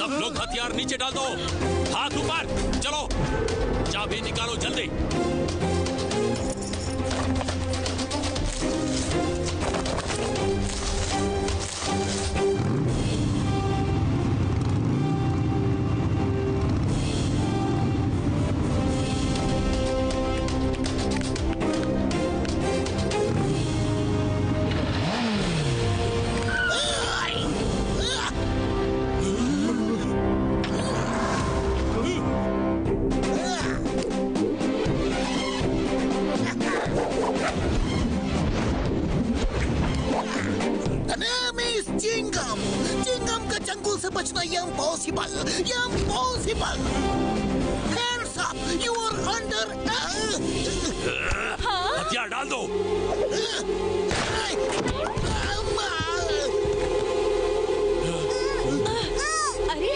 सब लोग हथियार नीचे डाल दो, हाथ ऊपर, चलो चाबी निकालो जल्दी। चिंगम का चंगुल से बचना impossible. Hands up, you are under। हथियार डाल दो। अरे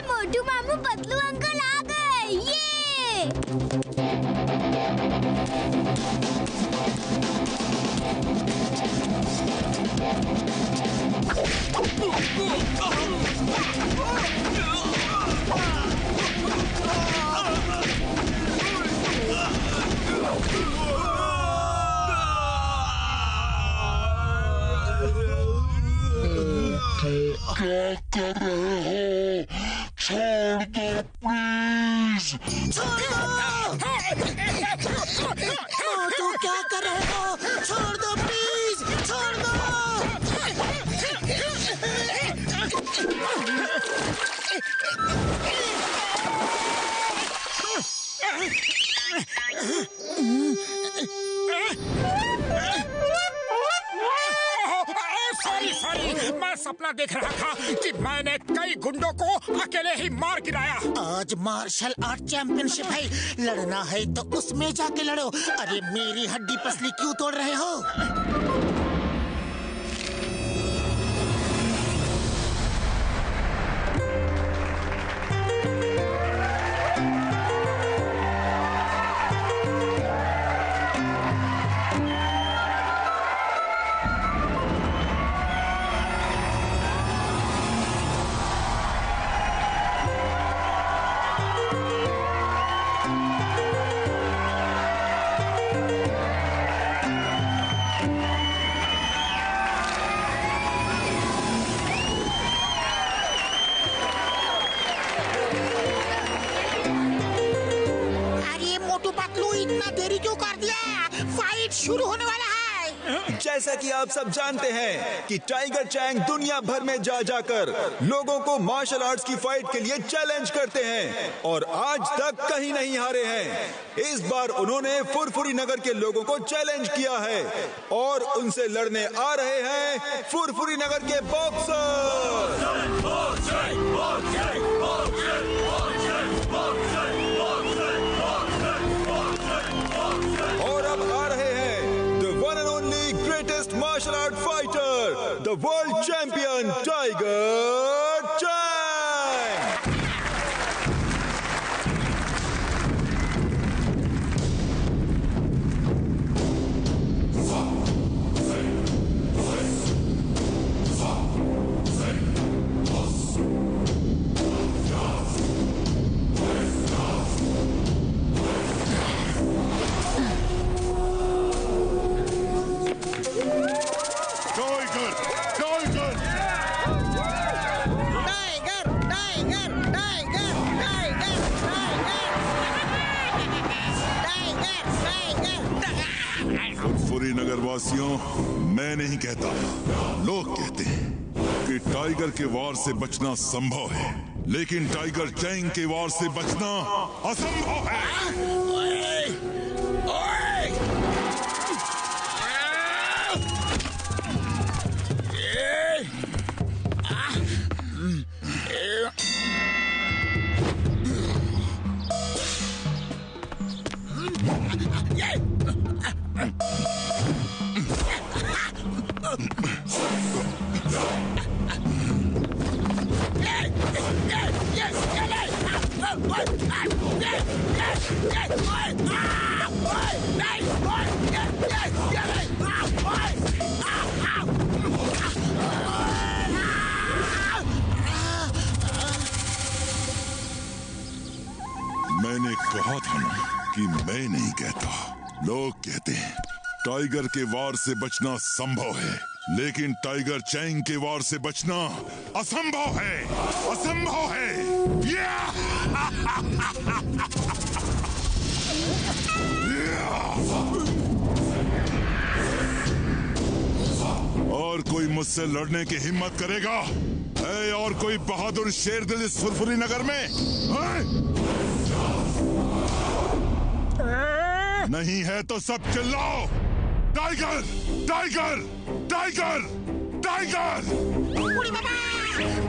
मोटू मामू। पतलू अंकल आ गए। ये क्या कर रहे हो? छोड़ दो प्लीज। मोटू क्या कर रहे हो? छोड़ दो प्लीज, छोड़ दो। सॉरी, मैं सपना देख रहा था कि मैंने कई गुंडों को अकेले ही मार गिराया। आज मार्शल आर्ट चैंपियनशिप है, लड़ना है तो उसमें जाके लड़ो। अरे मेरी हड्डी पसली क्यों तोड़ रहे हो? इतना देरी क्यों कर दिया? फाइट शुरू होने वाला है। जैसा कि आप सब जानते हैं कि टाइगर चैंग दुनिया भर में जा जाकर लोगों को मार्शल आर्ट्स की फाइट के लिए चैलेंज करते हैं और आज तक कहीं नहीं हारे हैं। इस बार उन्होंने फुरफुरी नगर के लोगों को चैलेंज किया है और उनसे लड़ने आ रहे हैं फुरफुरी नगर के बॉक्सर। और अब आ रहे हैं the one and only greatest martial art fighter, the world champion Tiger Chang. Furfuri Nagar वासियों, मैं नहीं कहता, लोग कहते हैं कि टाइगर के वार से बचना संभव है, लेकिन टाइगर चैंग के वार से बचना असंभव है। मैंने कहा था ना कि मैं नहीं कहता। लोग कहते हैं टाइगर के वार से बचना संभव है, लेकिन टाइगर चैंग के वार से बचना असंभव है, असंभव है। और कोई मुझसे लड़ने की हिम्मत करेगा? है और कोई बहादुर शेर दिल इस फुरफुरी नगर में? नहीं है तो सब चिल्लाओ, टाइगर टाइगर टाइगर टाइगर! बूढ़ी बाबा,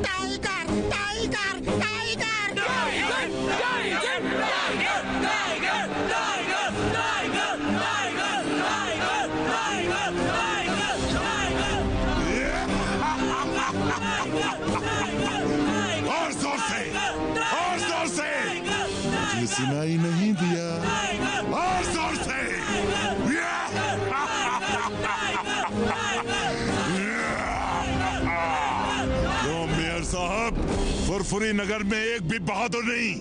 Tiger Tiger Tiger Tiger Tiger Tiger Tiger Tiger Tiger Tiger! और जोर से, और जोर से! मुझे सुनाई नहीं दिया। और जोर से! तो मेयर साहब, फुरफुरी नगर में एक भी बहादुर नहीं,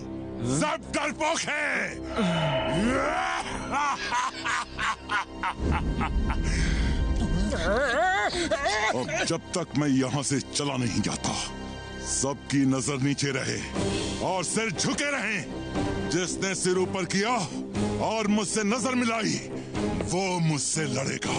सब डरपोक है। अब जब तक मैं यहाँ से चला नहीं जाता, सबकी नजर नीचे रहे और सिर झुके रहे। जिसने सिर ऊपर किया और मुझसे नजर मिलाई, वो मुझसे लड़ेगा।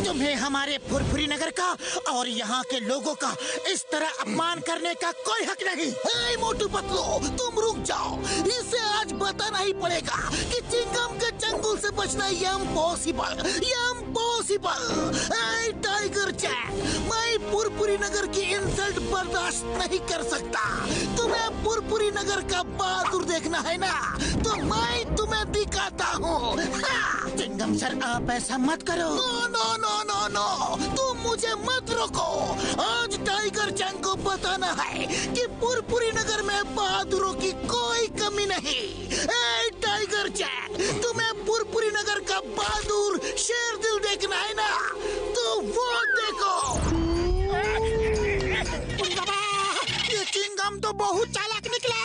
तुम्हें हमारे फुरफुरी नगर का और यहाँ के लोगों का इस तरह अपमान करने का कोई हक नहीं। हे मोटू पतलू, तुम रुक जाओ। इसे आज बताना ही पड़ेगा कि चिंगम के चंगुल से बचना इम्पॉसिबल, इम्पॉसिबल। हे टाइगर चैंग, मैं फुरफुरी नगर की इंसल्ट बर्दाश्त नहीं कर सकता। तुम्हें फुरफुरी नगर का बहादुर देखना है ना, तो मैं तुम्हें दिखाता हूँ। चिंगम सर, आप ऐसा मत करो। No no no no no, तुम मुझे मत रोको। आज टाइगर चैंग को बताना है कि फुरफुरी नगर में बहादुरों की कोई कमी नहीं। ए टाइगर चैंग, तुम्हें फुरफुरी नगर का बहादुर शेर दिल देखना है ना, तो वो देखो। ये चिंगम तो बहुत चालाक निकला,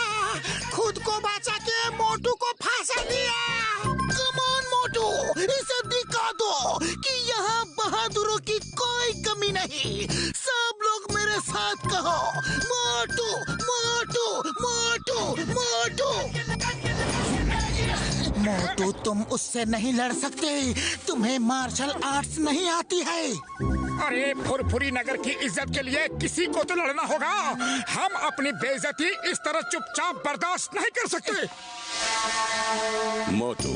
खुद को बचा के मोटू को फांसा दिया। कम ऑन मोटू, इसे दिखा दो कि यहाँ बहादुरों की कोई कमी नहीं। सब लोग मेरे साथ कहो, मोटू मोटू मोटू मोटू। मोटू, तुम उससे नहीं लड़ सकते, तुम्हें मार्शल आर्ट्स नहीं आती है। अरे फुरफुरी नगर की इज्जत के लिए किसी को तो लड़ना होगा। हम अपनी बेइज्जती इस तरह चुपचाप बर्दाश्त नहीं कर सकते। मोटू,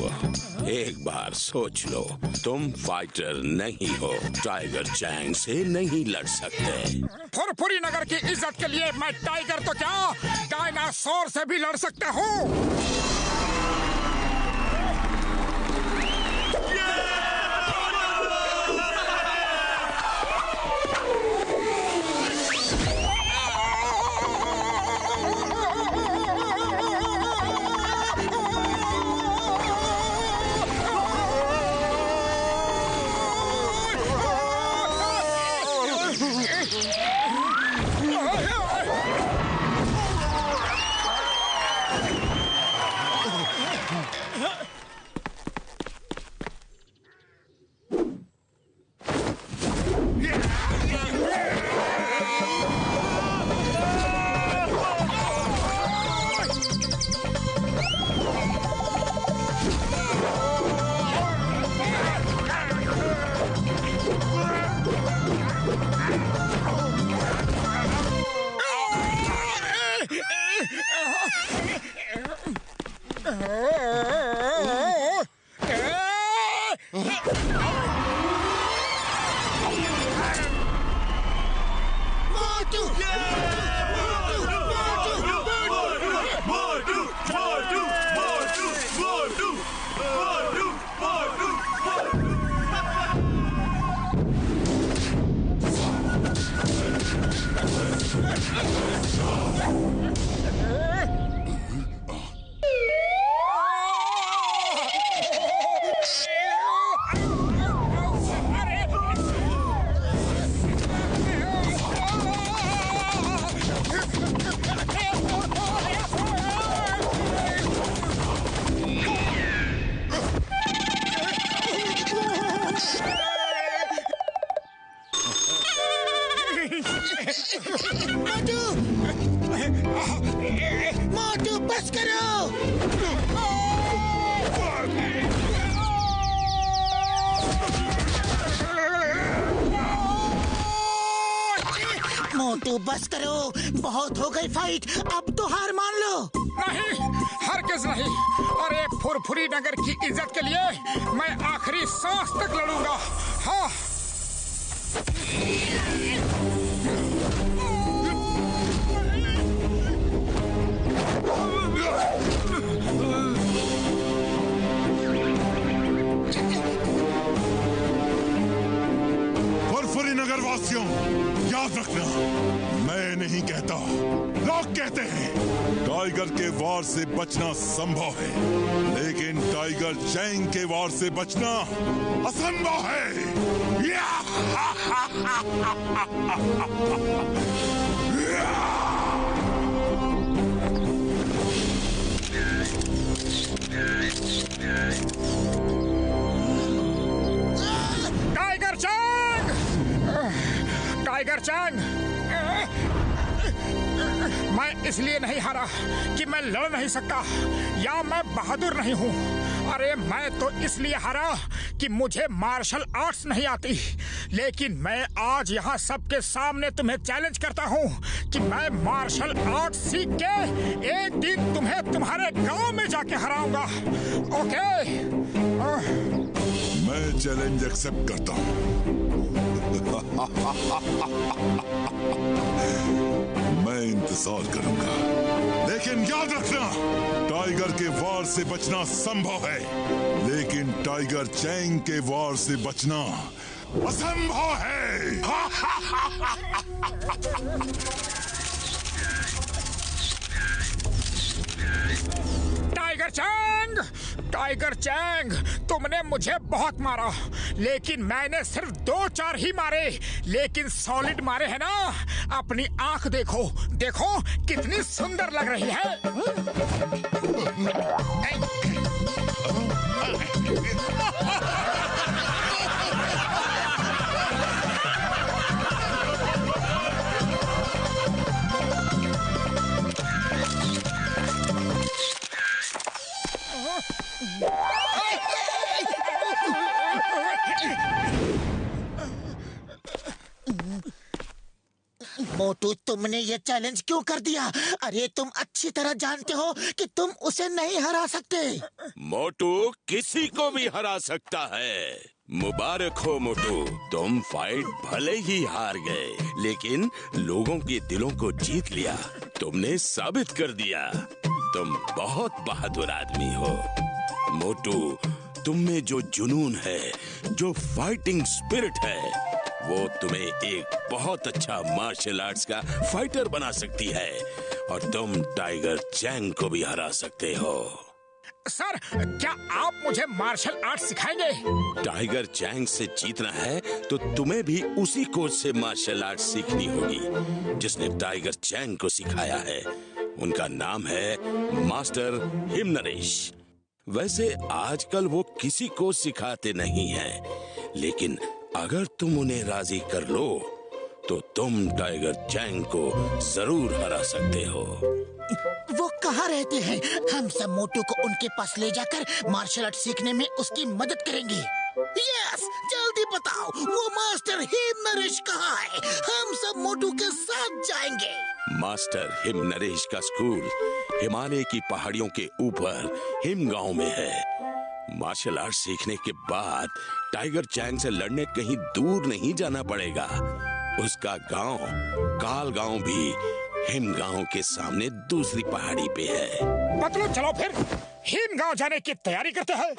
एक बार सोच लो, तुम फाइटर नहीं हो, टाइगर चैंग से नहीं लड़ सकते। फुरफुरी नगर की इज्जत के लिए मैं टाइगर तो क्या, डायनासोर से भी लड़ सकता हूँ। मोटू मोटू बस करो। मोटू बस करो, बहुत हो गई फाइट, अब तो हार मान लो। नहीं, हरगिज नहीं। और एक फुरफुरी नगर की इज्जत के लिए मैं आखिरी सांस तक लड़ूंगा। हाँ। फुरफुरी नगर वासियों, याद रखना, मैं नहीं कहता, लोग कहते हैं टाइगर के वार से बचना संभव है, लेकिन टाइगर चैंग के वार से बचना असंभव है। Tiger Chang! Tiger Chang! मैं इसलिए नहीं हारा कि मैं लड़ नहीं सकता या मैं बहादुर नहीं हूँ। अरे मैं तो इसलिए हारा कि मुझे मार्शल आर्ट्स नहीं आती। लेकिन मैं आज यहाँ सबके सामने तुम्हें चैलेंज करता हूँ कि मैं मार्शल आर्ट्स सीख के एक दिन तुम्हें तुम्हारे गांव में जाके हराऊंगा। ओके? मैं चैलेंज एक्सेप्ट करता हूँ। मैं इंतजार करूंगा, लेकिन याद रखना, टाइगर के वार से बचना संभव है, लेकिन टाइगर चैंग के वार से बचना असंभव है। Tiger Chang! टाइगर चैंग, तुमने मुझे बहुत मारा, लेकिन मैंने सिर्फ 2-4 ही मारे, लेकिन सॉलिड मारे हैं ना। अपनी आंख देखो, देखो कितनी सुंदर लग रही है। मोटू, तुमने ये चैलेंज क्यों कर दिया? अरे तुम अच्छी तरह जानते हो कि तुम उसे नहीं हरा सकते। मोटू किसी को भी हरा सकता है। मुबारक हो मोटू, तुम फाइट भले ही हार गए, लेकिन लोगों के दिलों को जीत लिया। तुमने साबित कर दिया तुम बहुत बहादुर आदमी हो। मोटू, तुम में जो जुनून है, जो फाइटिंग स्पिरिट है, वो तुम्हें एक बहुत अच्छा मार्शल आर्ट्स का फाइटर बना सकती है, और तुम टाइगर चैंग को भी हरा सकते हो। सर, क्या आप मुझे मार्शल आर्ट सिखाएंगे? टाइगर चैंग से जीतना है तो तुम्हें भी उसी कोच से मार्शल आर्ट सीखनी होगी जिसने टाइगर चैंग को सिखाया है। उनका नाम है मास्टर हिमनरेश। वैसे आजकल वो किसी को सिखाते नहीं हैं, लेकिन अगर तुम उन्हें राजी कर लो तो तुम टाइगर चैंग को जरूर हरा सकते हो। वो कहाँ रहते हैं? हम सब मोटू को उनके पास ले जाकर मार्शल आर्ट सीखने में उसकी मदद करेंगे। यस, जल्दी बताओ, वो मास्टर हिमनरेश कहाँ है? हम सब मोटू के साथ जाएंगे। मास्टर हिमनरेश का स्कूल हिमालय की पहाड़ियों के ऊपर हिम गांव में है। मार्शल आर्ट सीखने के बाद टाइगर चैंग से लड़ने कहीं दूर नहीं जाना पड़ेगा। उसका गांव काल गांव भी हिम गांव के सामने दूसरी पहाड़ी पे है। मतलब चलो फिर हिम गांव जाने की तैयारी करते हैं।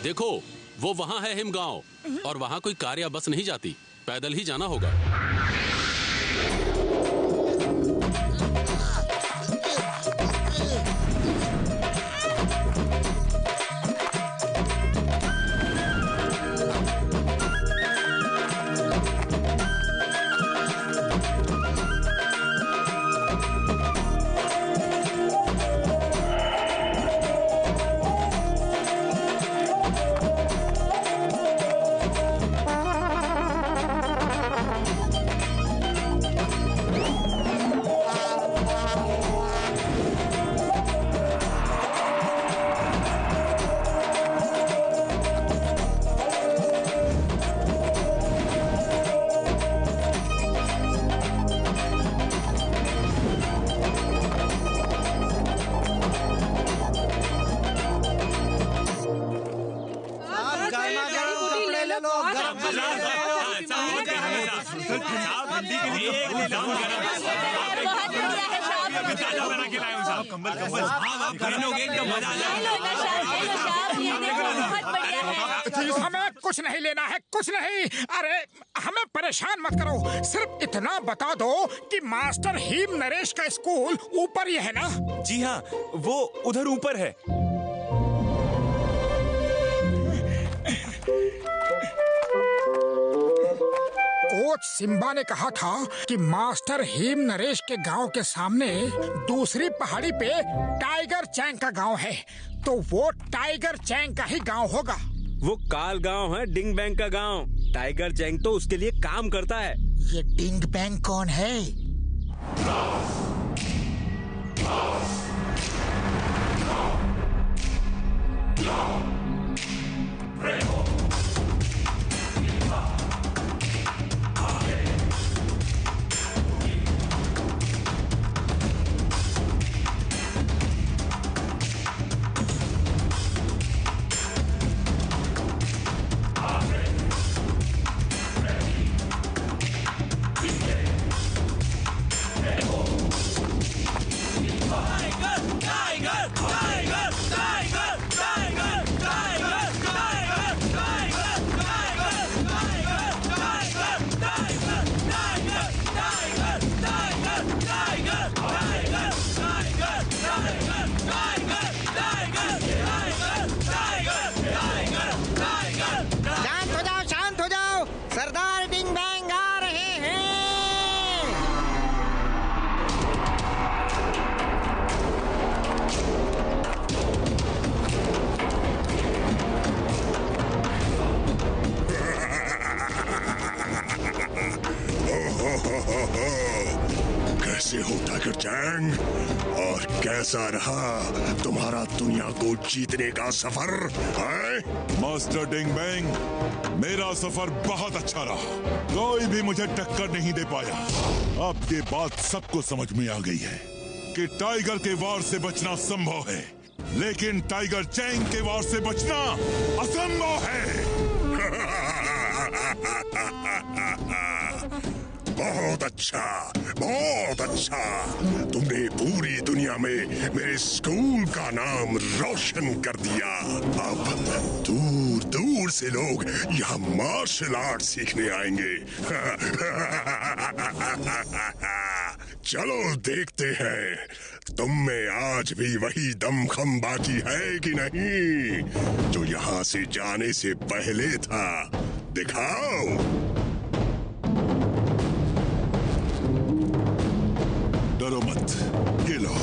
देखो, वो वहाँ है हिमगांव, और वहाँ कोई कार या बस नहीं जाती, पैदल ही जाना होगा। हमें कुछ नहीं लेना है, कुछ नहीं। अरे हमें परेशान मत करो, सिर्फ इतना बता दो कि मास्टर हीम नरेश का स्कूल ऊपर ही है ना? जी हाँ, वो उधर ऊपर है। कोच सिम्बा ने कहा था कि मास्टर हीम नरेश के गांव के सामने दूसरी पहाड़ी पे टाइगर चैंग का गांव है, तो वो टाइगर चैंग का ही गांव होगा। वो काल गांव है, डिंग बैंग का गांव। टाइगर चैंग तो उसके लिए काम करता है। ये डिंग बैंग कौन है? शांत हो जाओ, सरदार डिंग बैंग आ रहे हैं। कैसे हो टाइगर चैंग, और कैसा रहा तुम्हारा दुनिया को जीतने का सफर है? मास्टर डिंग बैंग, मेरा सफर बहुत अच्छा रहा। कोई भी मुझे टक्कर नहीं दे पाया। अब ये बात सबको समझ में आ गई है कि टाइगर के वार से बचना संभव है, लेकिन टाइगर चैंग के वार से बचना असंभव है। बहुत अच्छा, बहुत अच्छा। तुमने पूरी दुनिया में मेरे स्कूल का नाम रोशन कर दिया। अब दूर दूर से लोग यहाँ मार्शल आर्ट सीखने आएंगे। चलो देखते हैं, तुम में आज भी वही दमखम बाकी है कि नहीं जो यहाँ से जाने से पहले था। दिखाओ। डरो मत, ये लो।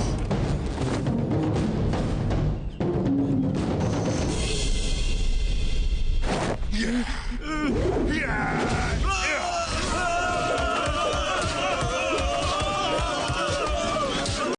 Yeah!